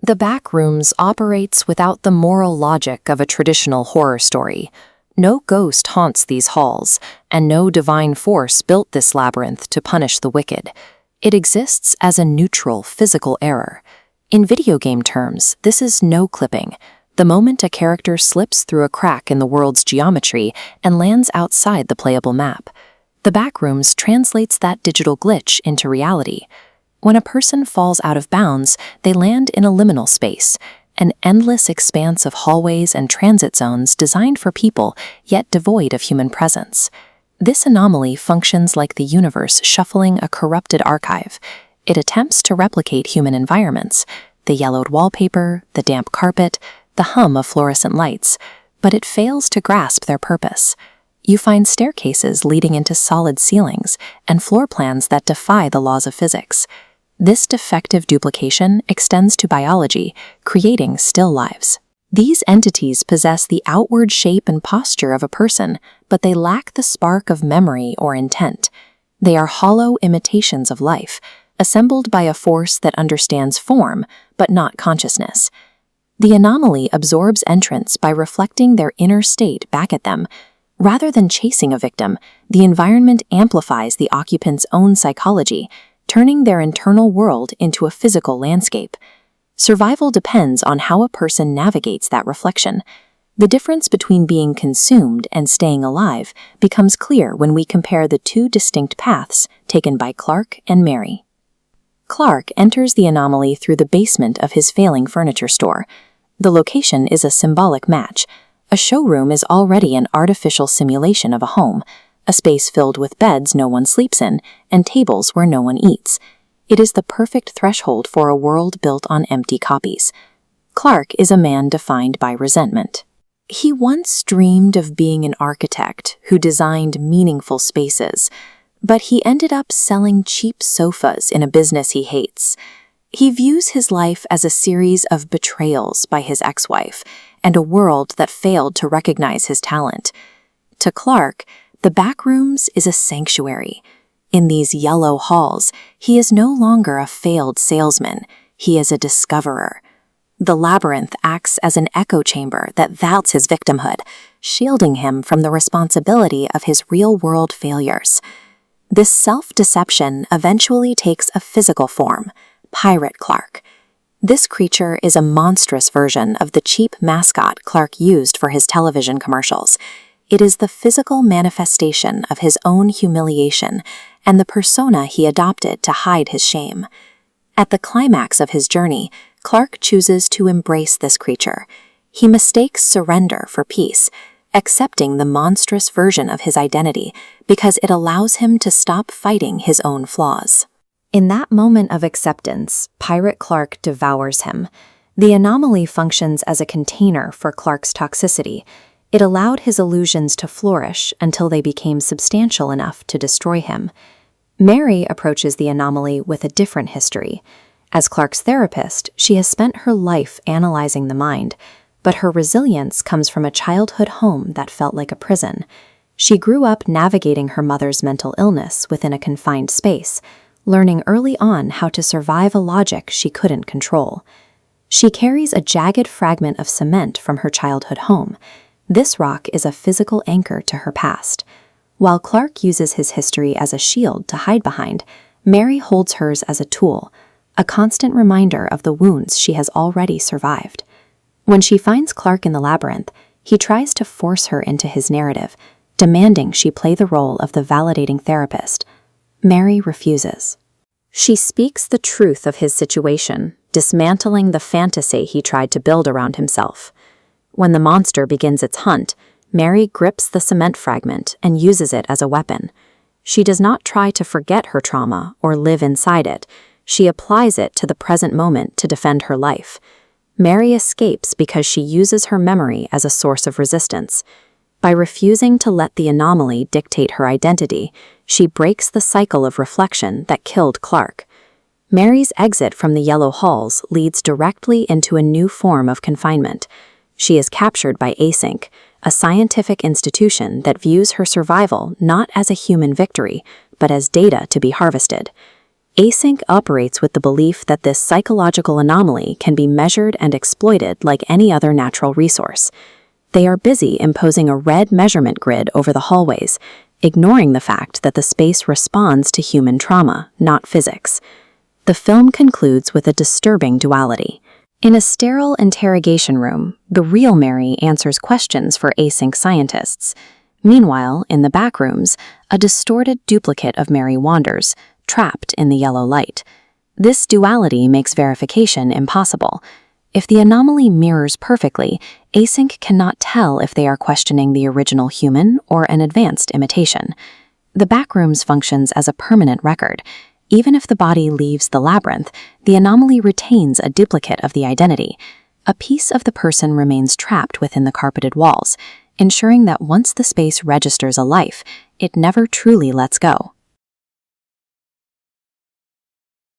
The Backrooms operates without the moral logic of a traditional horror story. No ghost haunts these halls, and no divine force built this labyrinth to punish the wicked. It exists as a neutral physical error. In video game terms, this is no-clipping. The moment a character slips through a crack in the world's geometry and lands outside the playable map. The Backrooms translates that digital glitch into reality. When a person falls out of bounds, they land in a liminal space, an endless expanse of hallways and transit zones designed for people, yet devoid of human presence. This anomaly functions like the universe shuffling a corrupted archive. It attempts to replicate human environments, the yellowed wallpaper, the damp carpet, the hum of fluorescent lights, but it fails to grasp their purpose. You find staircases leading into solid ceilings and floor plans that defy the laws of physics. This defective duplication extends to biology, creating still lives. These entities possess the outward shape and posture of a person, but they lack the spark of memory or intent. They are hollow imitations of life, assembled by a force that understands form, but not consciousness. The anomaly absorbs entrants by reflecting their inner state back at them. Rather than chasing a victim, the environment amplifies the occupant's own psychology, turning their internal world into a physical landscape. Survival depends on how a person navigates that reflection. The difference between being consumed and staying alive becomes clear when we compare the two distinct paths taken by Clark and Mary. Clark enters the anomaly through the basement of his failing furniture store. The location is a symbolic match. A showroom is already an artificial simulation of a home, a space filled with beds no one sleeps in and tables where no one eats. It is the perfect threshold for a world built on empty copies. Clark is a man defined by resentment. He once dreamed of being an architect who designed meaningful spaces, but he ended up selling cheap sofas in a business he hates. He views his life as a series of betrayals by his ex-wife and a world that failed to recognize his talent. To Clark, the Backrooms is a sanctuary. In these yellow halls, he is no longer a failed salesman, he is a discoverer. The labyrinth acts as an echo chamber that vouts his victimhood, shielding him from the responsibility of his real-world failures. This self-deception eventually takes a physical form, Pirate Clark. This creature is a monstrous version of the cheap mascot Clark used for his television commercials. It is the physical manifestation of his own humiliation and the persona he adopted to hide his shame. At the climax of his journey, Clark chooses to embrace this creature. He mistakes surrender for peace, accepting the monstrous version of his identity because it allows him to stop fighting his own flaws. In that moment of acceptance, Pirate Clark devours him. The anomaly functions as a container for Clark's toxicity. It allowed his illusions to flourish until they became substantial enough to destroy him. Mary approaches the anomaly with a different history. As Clark's therapist, she has spent her life analyzing the mind, but her resilience comes from a childhood home that felt like a prison. She grew up navigating her mother's mental illness within a confined space, learning early on how to survive a logic she couldn't control. She carries a jagged fragment of cement from her childhood home. This rock is a physical anchor to her past. While Clark uses his history as a shield to hide behind, Mary holds hers as a tool, a constant reminder of the wounds she has already survived. When she finds Clark in the labyrinth, he tries to force her into his narrative, demanding she play the role of the validating therapist. Mary refuses. She speaks the truth of his situation, dismantling the fantasy he tried to build around himself. When the monster begins its hunt, Mary grips the cement fragment and uses it as a weapon. She does not try to forget her trauma or live inside it. She applies it to the present moment to defend her life. Mary escapes because she uses her memory as a source of resistance. By refusing to let the anomaly dictate her identity, she breaks the cycle of reflection that killed Clark. Mary's exit from the yellow halls leads directly into a new form of confinement. She is captured by Async, a scientific institution that views her survival not as a human victory, but as data to be harvested. Async operates with the belief that this psychological anomaly can be measured and exploited like any other natural resource. They are busy imposing a red measurement grid over the hallways, ignoring the fact that the space responds to human trauma, not physics. The film concludes with a disturbing duality. In a sterile interrogation room, the real Mary answers questions for async scientists. Meanwhile, in the backrooms, a distorted duplicate of Mary wanders, trapped in the yellow light. This duality makes verification impossible. If the anomaly mirrors perfectly, Async cannot tell if they are questioning the original human or an advanced imitation. The Backrooms functions as a permanent record. Even if the body leaves the labyrinth, the anomaly retains a duplicate of the identity. A piece of the person remains trapped within the carpeted walls, ensuring that once the space registers a life, it never truly lets go.